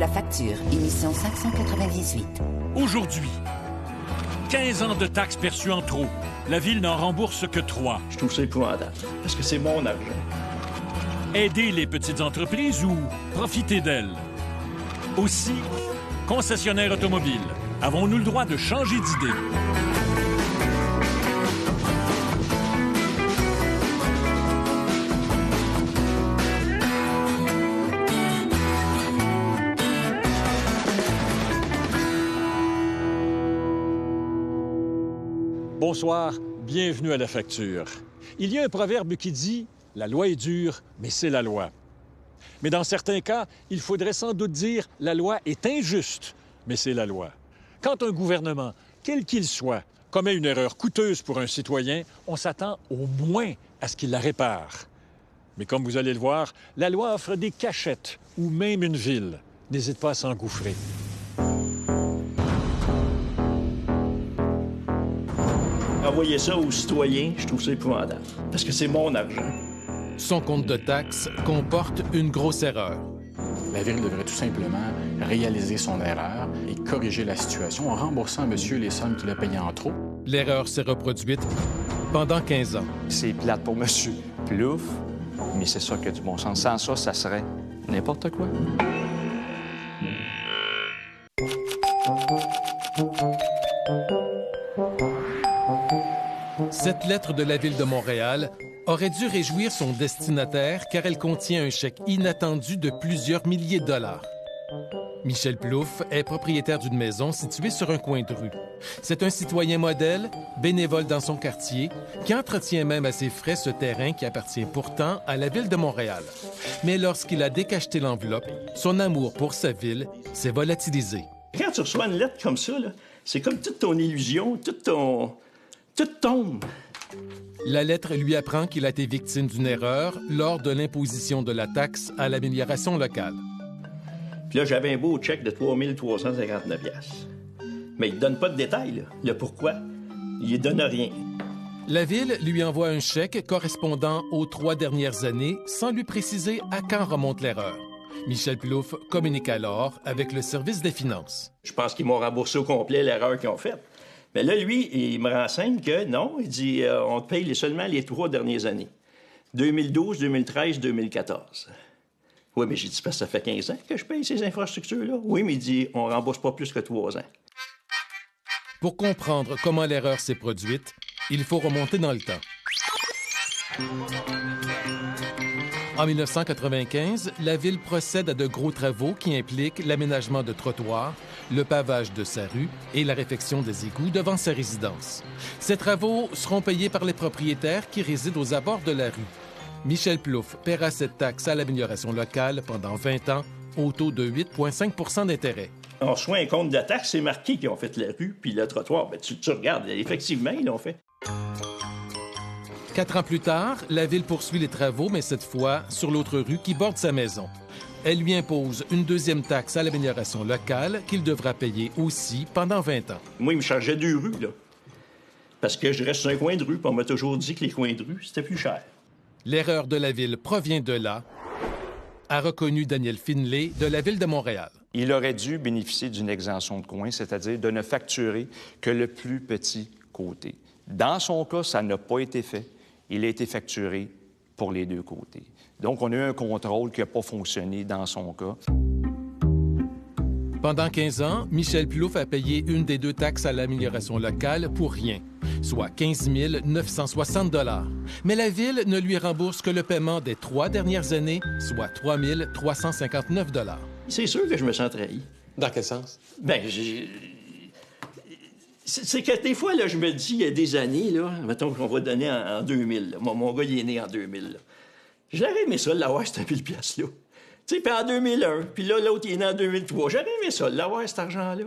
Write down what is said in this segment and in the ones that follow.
La facture, émission 598. Aujourd'hui, 15 ans de taxes perçues en trop. La Ville n'en rembourse que 3. Je trouve ça épouvantable, parce que c'est mon argent. Aider les petites entreprises ou profiter d'elles? Aussi, concessionnaire automobile, avons-nous le droit de changer d'idée? Bonsoir, bienvenue à La Facture. Il y a un proverbe qui dit « La loi est dure, mais c'est la loi ». Mais dans certains cas, il faudrait sans doute dire « La loi est injuste, mais c'est la loi ». Quand un gouvernement, quel qu'il soit, commet une erreur coûteuse pour un citoyen, on s'attend au moins à ce qu'il la répare. Mais comme vous allez le voir, la loi offre des cachettes ou même une ville. N'hésite pas à s'engouffrer. Envoyer ça aux citoyens, je trouve ça épouvantable, parce que c'est mon argent. Son compte de taxes comporte une grosse erreur. La Ville devrait tout simplement réaliser son erreur et corriger la situation en remboursant à monsieur les sommes qu'il a payées en trop. L'erreur s'est reproduite pendant 15 ans. C'est plate pour monsieur Plouffe, mais c'est ça qui a du bon sens. Sans ça, ça serait n'importe quoi. Cette lettre de la Ville de Montréal aurait dû réjouir son destinataire car elle contient un chèque inattendu de plusieurs milliers de dollars. Michel Plouffe est propriétaire d'une maison située sur un coin de rue. C'est un citoyen modèle, bénévole dans son quartier, qui entretient même à ses frais ce terrain qui appartient pourtant à la Ville de Montréal. Mais lorsqu'il a décacheté l'enveloppe, son amour pour sa ville s'est volatilisé. Quand tu reçois une lettre comme ça, là, c'est comme toute ton illusion, tout tombe. La lettre lui apprend qu'il a été victime d'une erreur lors de l'imposition de la taxe à l'amélioration locale. Puis là, j'avais un beau chèque de 3 359 $. Mais il ne donne pas de détails, là. Le pourquoi. Il ne donne rien. La Ville lui envoie un chèque correspondant aux 3 dernières années sans lui préciser à quand remonte l'erreur. Michel Plouffe communique alors avec le service des finances. Je pense qu'ils m'ont remboursé au complet l'erreur qu'ils ont faite. Mais là, lui, il me renseigne que non, il dit on te paye seulement les 3 dernières années. 2012, 2013, 2014. Oui, mais j'ai dit, parce que ça fait 15 ans que je paye ces infrastructures-là. Oui, mais il dit, on ne rembourse pas plus que 3 ans. Pour comprendre comment l'erreur s'est produite, il faut remonter dans le temps. En 1995, la Ville procède à de gros travaux qui impliquent l'aménagement de trottoirs, le pavage de sa rue et la réfection des égouts devant sa résidence. Ces travaux seront payés par les propriétaires qui résident aux abords de la rue. Michel Plouffe paiera cette taxe à l'amélioration locale pendant 20 ans au taux de 8,5 % d'intérêt. On reçoit un compte de taxe, c'est marqué qu'ils ont fait la rue puis le trottoir. Bien, tu regardes, effectivement, ils l'ont fait. 4 ans plus tard, la Ville poursuit les travaux, mais cette fois sur l'autre rue qui borde sa maison. Elle lui impose une deuxième taxe à l'amélioration locale qu'il devra payer aussi pendant 20 ans. Moi, il me chargeait 2 rues, là. Parce que je reste sur un coin de rue, puis on m'a toujours dit que les coins de rue, c'était plus cher. L'erreur de la Ville provient de là, a reconnu Daniel Finlay de la Ville de Montréal. Il aurait dû bénéficier d'une exemption de coin, c'est-à-dire de ne facturer que le plus petit côté. Dans son cas, ça n'a pas été fait. Il a été facturé pour les 2 côtés. Donc, on a eu un contrôle qui n'a pas fonctionné dans son cas. Pendant 15 ans, Michel Plouffe a payé une des 2 taxes à l'amélioration locale pour rien, soit 15 960 $. Mais la Ville ne lui rembourse que le paiement des 3 dernières années, soit 3 359 $. C'est sûr que je me sens trahi. Dans quel sens? Bien, c'est que des fois, là, je me dis, il y a des années, là, mettons qu'on va donner en 2000. Là. Mon gars, il est né en 2000. Là. J'aurais aimé ça, l'avoir, cette 1000 $-là. Tu sais, puis en 2001, puis là, l'autre, il est né en 2003. J'aurais aimé ça, l'avoir, cet argent-là.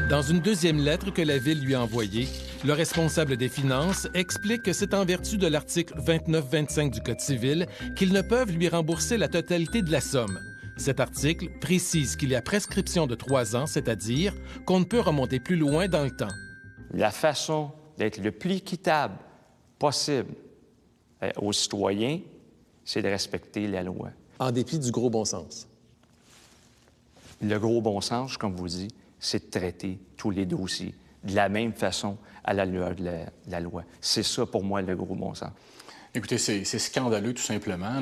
Dans une deuxième lettre que la Ville lui a envoyée, le responsable des finances explique que c'est en vertu de l'article 29-25 du Code civil qu'ils ne peuvent lui rembourser la totalité de la somme. Cet article précise qu'il y a prescription de 3 ans, c'est-à-dire qu'on ne peut remonter plus loin dans le temps. La façon d'être le plus équitable possible aux citoyens, c'est de respecter la loi. En dépit du gros bon sens. Le gros bon sens, comme vous dites, c'est de traiter tous les dossiers de la même façon à la lueur de la loi. C'est ça, pour moi, le gros bon sens. Écoutez, c'est scandaleux, tout simplement.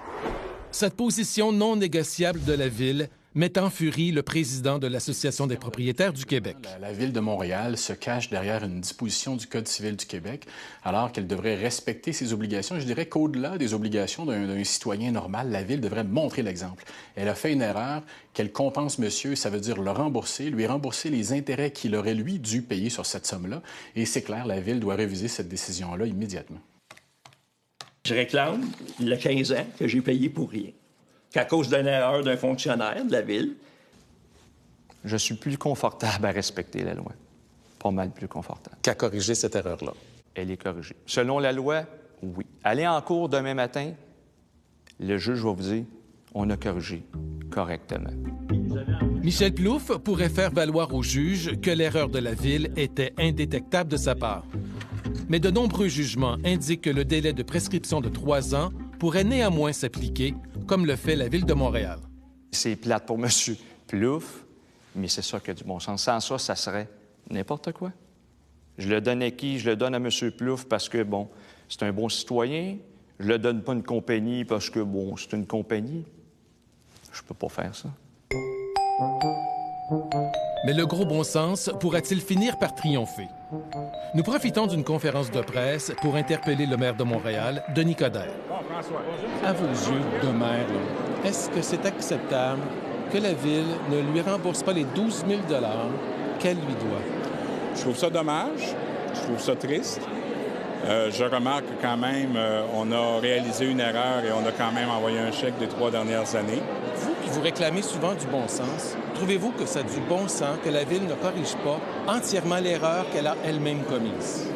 Cette position non négociable de la Ville met en furie le président de l'Association des propriétaires du Québec. La Ville de Montréal se cache derrière une disposition du Code civil du Québec, alors qu'elle devrait respecter ses obligations. Je dirais qu'au-delà des obligations d'un citoyen normal, la Ville devrait montrer l'exemple. Elle a fait une erreur, qu'elle compense monsieur, ça veut dire le rembourser, lui rembourser les intérêts qu'il aurait, lui, dû payer sur cette somme-là. Et c'est clair, la Ville doit réviser cette décision-là immédiatement. Je réclame le 15 ans que j'ai payé pour rien. Qu'à cause d'une erreur d'un fonctionnaire de la Ville. Je suis plus confortable à respecter la loi. Pas mal plus confortable. Qu'à corriger cette erreur-là. Elle est corrigée. Selon la loi, oui. Allez en cours demain matin, le juge va vous dire, on a corrigé correctement. Michel Plouffe pourrait faire valoir au juge que l'erreur de la Ville était indétectable de sa part. Mais de nombreux jugements indiquent que le délai de prescription de 3 ans pourrait néanmoins s'appliquer, comme le fait la Ville de Montréal. C'est plate pour M. Plouffe, mais c'est ça qui a du bon sens. Sans ça, ça serait n'importe quoi. Je le donne à qui? Je le donne à M. Plouffe parce que, bon, c'est un bon citoyen. Je le donne pas à une compagnie parce que, bon, c'est une compagnie. Je peux pas faire ça. Mais le gros bon sens pourra-t-il finir par triompher? Nous profitons d'une conférence de presse pour interpeller le maire de Montréal, Denis Coderre. À vos yeux de maire, est-ce que c'est acceptable que la Ville ne lui rembourse pas les 12 000 $ qu'elle lui doit? Je trouve ça dommage. Je trouve ça triste. Je remarque que quand même, on a réalisé une erreur et on a quand même envoyé un chèque des 3 dernières années. Vous qui vous réclamez souvent du bon sens, trouvez-vous que ça a du bon sens que la Ville ne corrige pas entièrement l'erreur qu'elle a elle-même commise?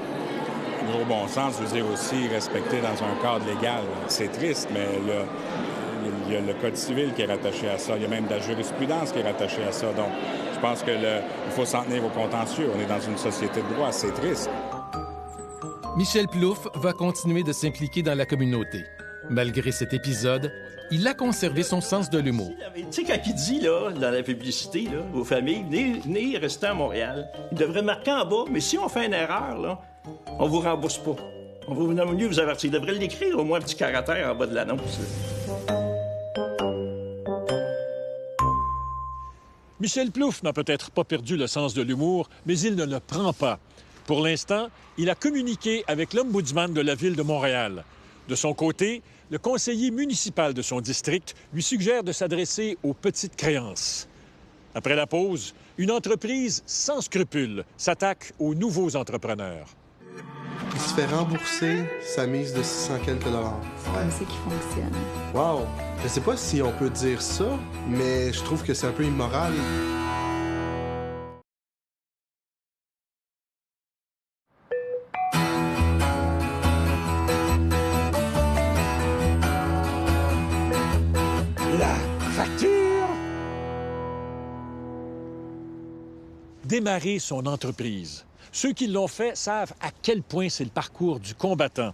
Le gros bon sens veut dire aussi respecter dans un cadre légal. C'est triste, mais il y a le Code civil qui est rattaché à ça. Il y a même de la jurisprudence qui est rattachée à ça. Donc, je pense qu'il faut s'en tenir au contentieux. On est dans une société de droit. C'est triste. Michel Plouffe va continuer de s'impliquer dans la communauté. Malgré cet épisode, il a conservé son sens de l'humour. Tu sais, quand il dit, là, dans la publicité, là, aux familles, venez rester à Montréal, il devrait marquer en bas, mais si on fait une erreur, là, on vous rembourse pas. On va mieux vous avertir. Il devrait l'écrire au moins un petit caractère en bas de l'annonce. Michel Plouffe n'a peut-être pas perdu le sens de l'humour, mais il ne le prend pas. Pour l'instant, il a communiqué avec l'ombudsman de la Ville de Montréal. De son côté, le conseiller municipal de son district lui suggère de s'adresser aux petites créances. Après la pause, une entreprise sans scrupules s'attaque aux nouveaux entrepreneurs. Il se fait rembourser sa mise de 600 quelques dollars. C'est comme ça qui fonctionne. Wow! Je sais pas si on peut dire ça, mais je trouve que c'est un peu immoral. Démarrer son entreprise. Ceux qui l'ont fait savent à quel point c'est le parcours du combattant.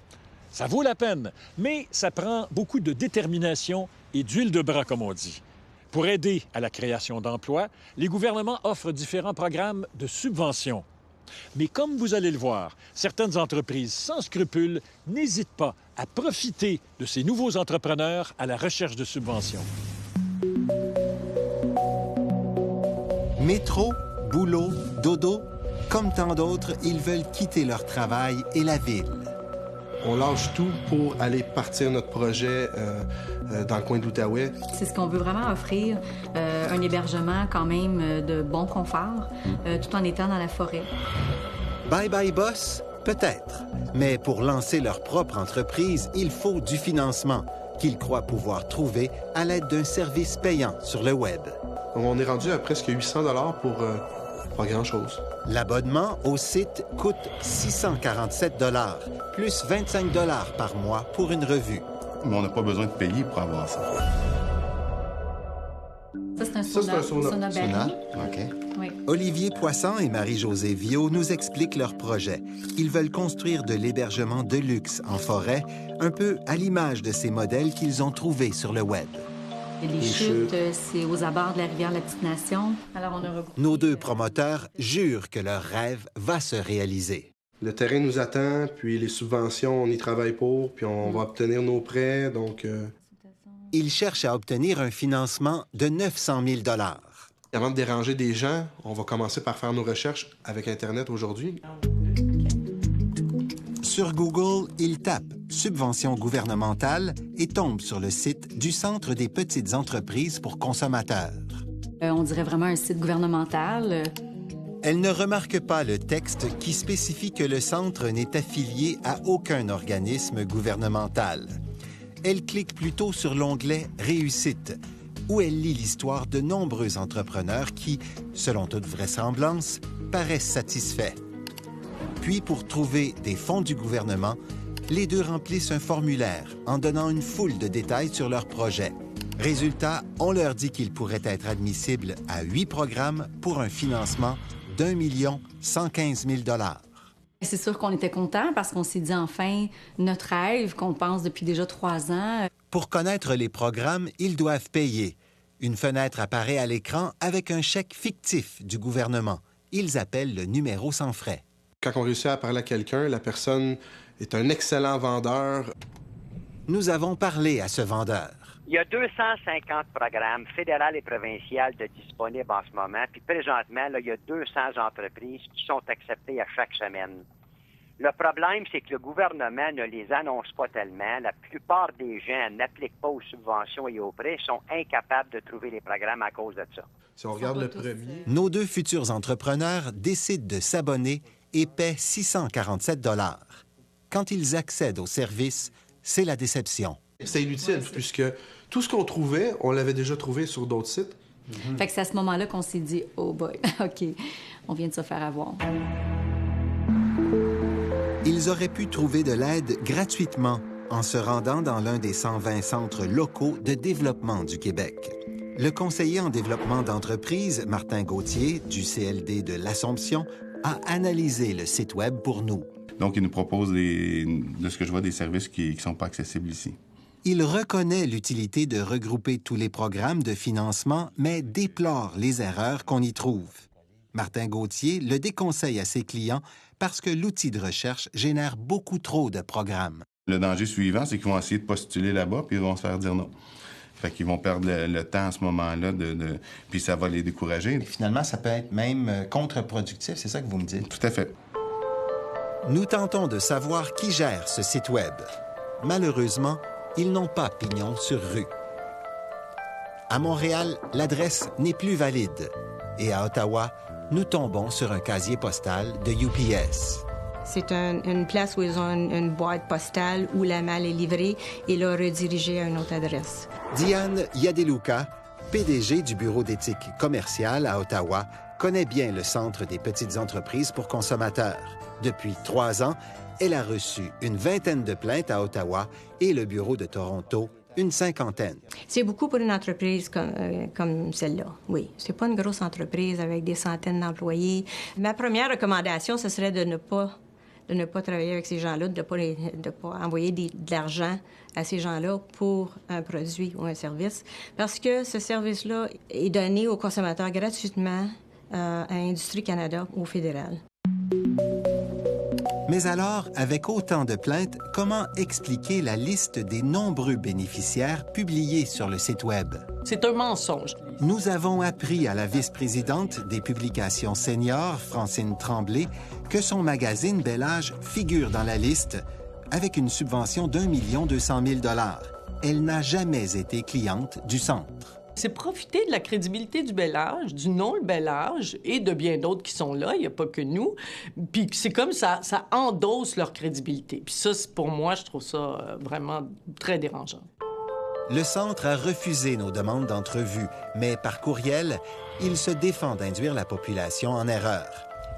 Ça vaut la peine, mais ça prend beaucoup de détermination et d'huile de bras, comme on dit. Pour aider à la création d'emplois, les gouvernements offrent différents programmes de subventions. Mais comme vous allez le voir, certaines entreprises sans scrupules n'hésitent pas à profiter de ces nouveaux entrepreneurs à la recherche de subventions. Métro, boulot, dodo, comme tant d'autres, ils veulent quitter leur travail et la ville. On lâche tout pour aller partir notre projet dans le coin de l'Outaouais. C'est ce qu'on veut vraiment offrir, un hébergement quand même de bon confort, tout en étant dans la forêt. Bye bye boss? Peut-être. Mais pour lancer leur propre entreprise, il faut du financement qu'ils croient pouvoir trouver à l'aide d'un service payant sur le web. On est rendu à presque 800 $ pour pas grand-chose. L'abonnement au site coûte 647 $, plus 25 $ par mois pour une revue. Mais on n'a pas besoin de payer pour avoir ça. Ça, c'est un Ça, c'est un sauna. sauna Sauna, Berry. OK. Oui. Olivier Poisson et Marie-Josée Viau nous expliquent leur projet. Ils veulent construire de l'hébergement de luxe en forêt, un peu à l'image de ces modèles qu'ils ont trouvés sur le web. Et les chutes, c'est aux abords de la rivière La Petite-Nation. Alors, on a regroupé... Nos deux promoteurs jurent que leur rêve va se réaliser. Le terrain nous attend, puis les subventions, on y travaille pour, puis on va obtenir nos prêts, donc... Ils cherchent à obtenir un financement de 900 000 $. Avant de déranger des gens, on va commencer par faire nos recherches avec Internet aujourd'hui. Sur Google, ils tapent « subvention gouvernementale » et tombent sur le site du Centre des petites entreprises pour consommateurs. On dirait vraiment un site gouvernemental. Elle ne remarque pas le texte qui spécifie que le centre n'est affilié à aucun organisme gouvernemental. Elle clique plutôt sur l'onglet « Réussite », où elle lit l'histoire de nombreux entrepreneurs qui, selon toute vraisemblance, paraissent satisfaits. Puis, pour trouver des fonds du gouvernement, les deux remplissent un formulaire en donnant une foule de détails sur leur projet. Résultat, on leur dit qu'ils pourraient être admissibles à 8 programmes pour un financement d'1 115 000 $. C'est sûr qu'on était contents parce qu'on s'est dit enfin notre rêve qu'on pense depuis déjà 3 ans. Pour connaître les programmes, ils doivent payer. Une fenêtre apparaît à l'écran avec un chèque fictif du gouvernement. Ils appellent le numéro sans frais. Quand on réussit à parler à quelqu'un, la personne est un excellent vendeur. Nous avons parlé à ce vendeur. Il y a 250 programmes fédéraux et provinciaux de disponibles en ce moment. Puis présentement, là, il y a 200 entreprises qui sont acceptées à chaque semaine. Le problème, c'est que le gouvernement ne les annonce pas tellement. La plupart des gens n'appliquent pas aux subventions et aux prêts, sont incapables de trouver les programmes à cause de ça. Si on regarde le premier... Nos deux futurs entrepreneurs décident de s'abonner et paient 647 $. Quand ils accèdent au service, c'est la déception. C'est inutile, puisque tout ce qu'on trouvait, on l'avait déjà trouvé sur d'autres sites. Fait que c'est à ce moment-là qu'on s'est dit « Oh boy, OK, on vient de se faire avoir ». Ils auraient pu trouver de l'aide gratuitement en se rendant dans l'un des 120 centres locaux de développement du Québec. Le conseiller en développement d'entreprise, Martin Gauthier, du CLD de l'Assomption, a analysé le site Web pour nous. Donc, il nous propose, de ce que je vois, des services qui ne sont pas accessibles ici. Il reconnaît l'utilité de regrouper tous les programmes de financement, mais déplore les erreurs qu'on y trouve. Martin Gauthier le déconseille à ses clients parce que l'outil de recherche génère beaucoup trop de programmes. Le danger suivant, c'est qu'ils vont essayer de postuler là-bas, puis ils vont se faire dire non. Fait qu'ils vont perdre le temps à ce moment-là, puis ça va les décourager. Et finalement, ça peut être même contre-productif, c'est ça que vous me dites? Tout à fait. Nous tentons de savoir qui gère ce site Web. Malheureusement, ils n'ont pas pignon sur rue. À Montréal, l'adresse n'est plus valide. Et à Ottawa, nous tombons sur un casier postal de UPS. C'est une place où ils ont une boîte postale où la malle est livrée et là redirigée à une autre adresse. Diane Yadeluka, PDG du Bureau d'éthique commerciale à Ottawa, connaît bien le Centre des petites entreprises pour consommateurs. Depuis 3 ans, elle a reçu une 20aine de plaintes à Ottawa et le bureau de Toronto, une 50aine. C'est beaucoup pour une entreprise comme celle-là, oui. C'est pas une grosse entreprise avec des centaines d'employés. Ma première recommandation, ce serait de ne pas travailler avec ces gens-là, de ne pas envoyer de l'argent à ces gens-là pour un produit ou un service, parce que ce service-là est donné aux consommateurs gratuitement à Industrie Canada au fédéral. Mais alors, avec autant de plaintes, comment expliquer la liste des nombreux bénéficiaires publiés sur le site Web? C'est un mensonge. Nous avons appris à la vice-présidente des publications seniors, Francine Tremblay, que son magazine Bel Âge figure dans la liste avec une subvention d'1 200 000 $. Elle n'a jamais été cliente du centre. C'est profiter de la crédibilité du Bel Âge, du nom Le Bel Âge et de bien d'autres qui sont là, il n'y a pas que nous. Puis c'est comme ça endosse leur crédibilité. Puis ça, pour moi, je trouve ça vraiment très dérangeant. Le centre a refusé nos demandes d'entrevue, mais par courriel, il se défend d'induire la population en erreur.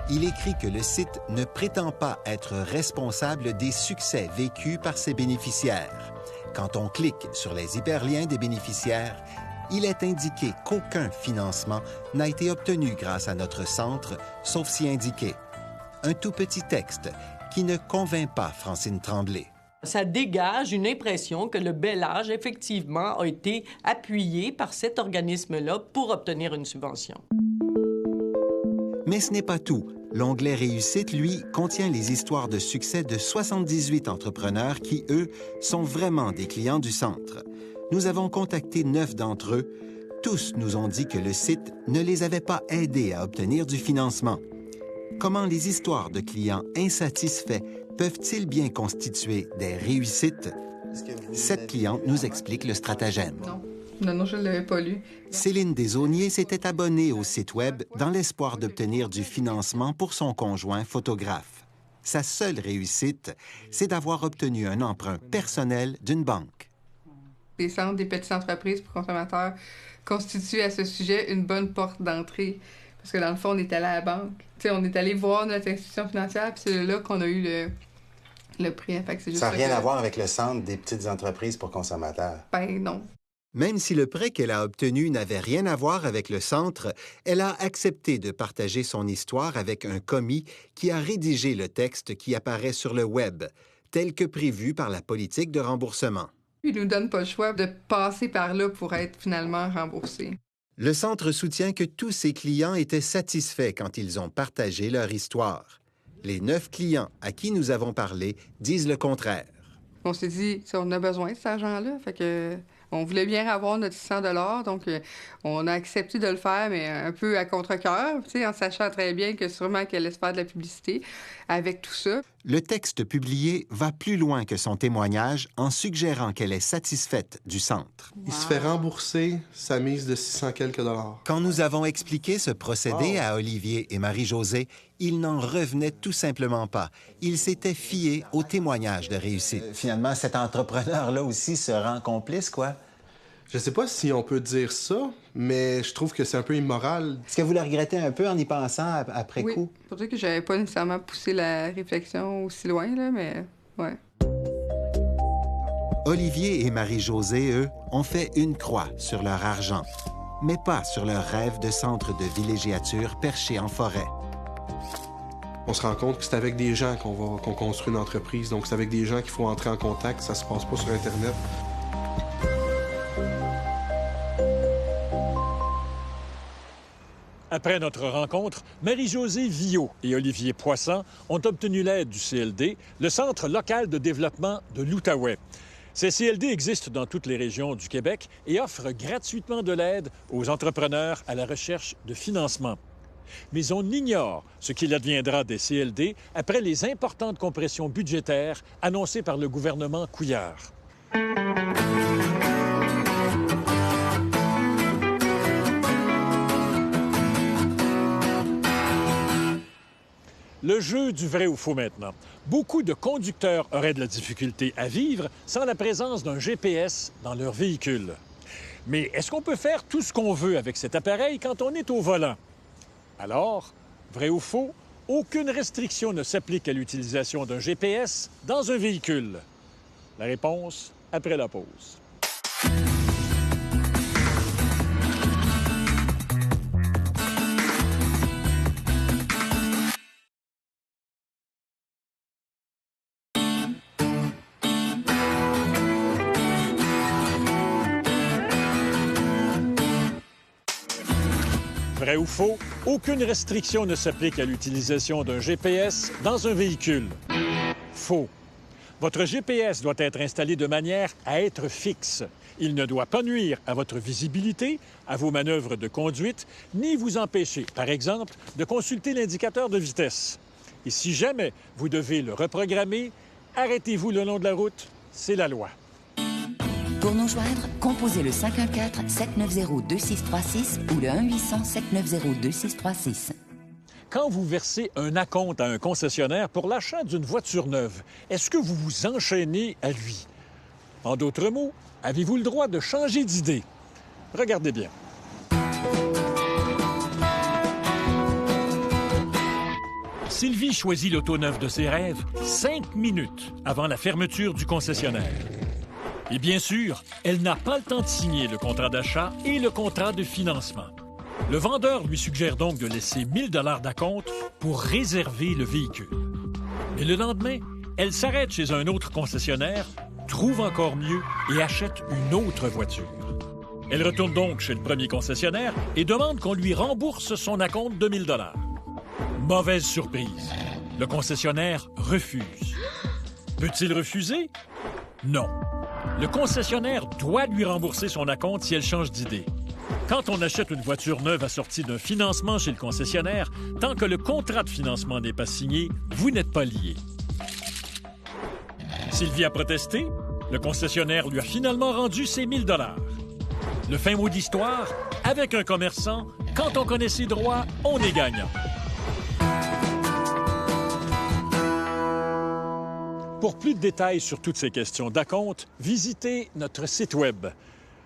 Il écrit que le site ne prétend pas être responsable des succès vécus par ses bénéficiaires. Quand on clique sur les hyperliens des bénéficiaires, il est indiqué qu'aucun financement n'a été obtenu grâce à notre centre, sauf si indiqué. Un tout petit texte qui ne convainc pas Francine Tremblay. Ça dégage une impression que le Bel Âge, effectivement, a été appuyé par cet organisme-là pour obtenir une subvention. Mais ce n'est pas tout. L'onglet Réussite, lui, contient les histoires de succès de 78 entrepreneurs qui, eux, sont vraiment des clients du centre. Nous avons contacté 9 d'entre eux. Tous nous ont dit que le site ne les avait pas aidés à obtenir du financement. Comment les histoires de clients insatisfaits peuvent-ils bien constituer des réussites? Cette cliente nous explique le stratagème. Non, je ne l'avais pas lu. Céline Desaulniers s'était abonnée au site Web dans l'espoir d'obtenir du financement pour son conjoint photographe. Sa seule réussite, c'est d'avoir obtenu un emprunt personnel d'une banque. Les centres des petites entreprises pour consommateurs constituent à ce sujet une bonne porte d'entrée. Parce que dans le fond, on est allé à la banque. T'sais, on est allé voir notre institution financière, puis c'est là qu'on a eu le prêt. Fait que c'est juste ça n'a rien à voir avec le centre des petites entreprises pour consommateurs. Ben non. Même si le prêt qu'elle a obtenu n'avait rien à voir avec le centre, elle a accepté de partager son histoire avec un commis qui a rédigé le texte qui apparaît sur le Web, tel que prévu par la politique de remboursement. Il ne nous donne pas le choix de passer par là pour être finalement remboursé. Le centre soutient que tous ses clients étaient satisfaits quand ils ont partagé leur histoire. Les 9 clients à qui nous avons parlé disent le contraire. On s'est dit, on a besoin de cet argent-là, fait que on voulait bien avoir notre 600 $, donc on a accepté de le faire, mais un peu à contre-cœur, en sachant très bien que sûrement qu'elle allait se faire de la publicité avec tout ça. Le texte publié va plus loin que son témoignage en suggérant qu'elle est satisfaite du centre. Il se fait rembourser sa mise de 600 quelques dollars. Quand nous avons expliqué ce procédé à Olivier et Marie-Josée, ils n'en revenaient tout simplement pas. Ils s'étaient fiés au témoignage de réussite. Finalement, cet entrepreneur-là aussi se rend complice, quoi? Je sais pas si on peut dire ça, mais je trouve que c'est un peu immoral. Est-ce que vous le regrettez un peu en y pensant après coup? Oui, pour dire que j'avais pas nécessairement poussé la réflexion aussi loin, là, mais ouais. Olivier et Marie-Josée, eux, ont fait une croix sur leur argent, mais pas sur leur rêve de centre de villégiature perché en forêt. On se rend compte que c'est avec des gens qu'on construit une entreprise, donc c'est avec des gens qu'il faut entrer en contact, ça se passe pas sur Internet. Après notre rencontre, Marie-Josée Viault et Olivier Poisson ont obtenu l'aide du CLD, le Centre local de développement de l'Outaouais. Ces CLD existent dans toutes les régions du Québec et offrent gratuitement de l'aide aux entrepreneurs à la recherche de financement. Mais on ignore ce qu'il adviendra des CLD après les importantes compressions budgétaires annoncées par le gouvernement Couillard. Le jeu du vrai ou faux maintenant. Beaucoup de conducteurs auraient de la difficulté à vivre sans la présence d'un GPS dans leur véhicule. Mais est-ce qu'on peut faire tout ce qu'on veut avec cet appareil quand on est au volant? Alors, vrai ou faux, aucune restriction ne s'applique à l'utilisation d'un GPS dans un véhicule. La réponse après la pause. Vrai ou faux, aucune restriction ne s'applique à l'utilisation d'un GPS dans un véhicule. Faux. Votre GPS doit être installé de manière à être fixe. Il ne doit pas nuire à votre visibilité, à vos manœuvres de conduite, ni vous empêcher, par exemple, de consulter l'indicateur de vitesse. Et si jamais vous devez le reprogrammer, arrêtez-vous le long de la route, c'est la loi. Pour nous joindre, composez le 514-790-2636 ou le 1-800-790-2636. Quand vous versez un acompte à un concessionnaire pour l'achat d'une voiture neuve, est-ce que vous vous enchaînez à lui? En d'autres mots, avez-vous le droit de changer d'idée? Regardez bien. Sylvie choisit l'auto neuve de ses rêves 5 minutes avant la fermeture du concessionnaire. Et bien sûr, elle n'a pas le temps de signer le contrat d'achat et le contrat de financement. Le vendeur lui suggère donc de laisser 1 000 $ d'acompte pour réserver le véhicule. Mais le lendemain, elle s'arrête chez un autre concessionnaire, trouve encore mieux et achète une autre voiture. Elle retourne donc chez le premier concessionnaire et demande qu'on lui rembourse son acompte de 1 000 $. Mauvaise surprise. Le concessionnaire refuse. Peut-il refuser? Non. Le concessionnaire doit lui rembourser son acompte si elle change d'idée. Quand on achète une voiture neuve assortie d'un financement chez le concessionnaire, tant que le contrat de financement n'est pas signé, vous n'êtes pas lié. Sylvie a protesté. Le concessionnaire lui a finalement rendu ses 1 000 $. Le fin mot d'histoire, avec un commerçant, quand on connaît ses droits, on est gagnant. Pour plus de détails sur toutes ces questions d'acompte, visitez notre site Web.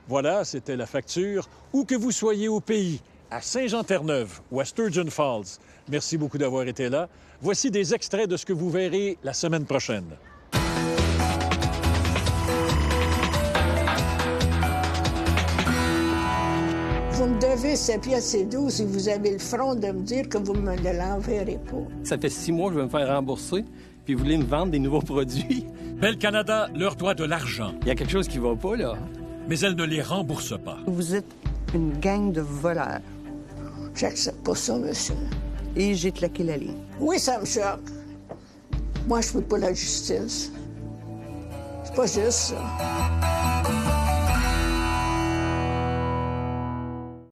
Voilà, c'était La Facture, où que vous soyez au pays, à Saint-Jean-Terre-Neuve ou à Sturgeon Falls. Merci beaucoup d'avoir été là. Voici des extraits de ce que vous verrez la semaine prochaine. Vous me devez 7 piastres et 12 et vous avez le front de me dire que vous me l'enverrez pas. Ça fait 6 mois que je vais me faire rembourser, puis vous voulez me vendre des nouveaux produits. Bell Canada leur doit de l'argent. Il y a quelque chose qui va pas, là. Mais elle ne les rembourse pas. Vous êtes une gang de voleurs. J'accepte pas ça, monsieur. Et j'ai claqué la ligne. Oui, ça me choque. Moi, je veux pas la justice. C'est pas juste ça.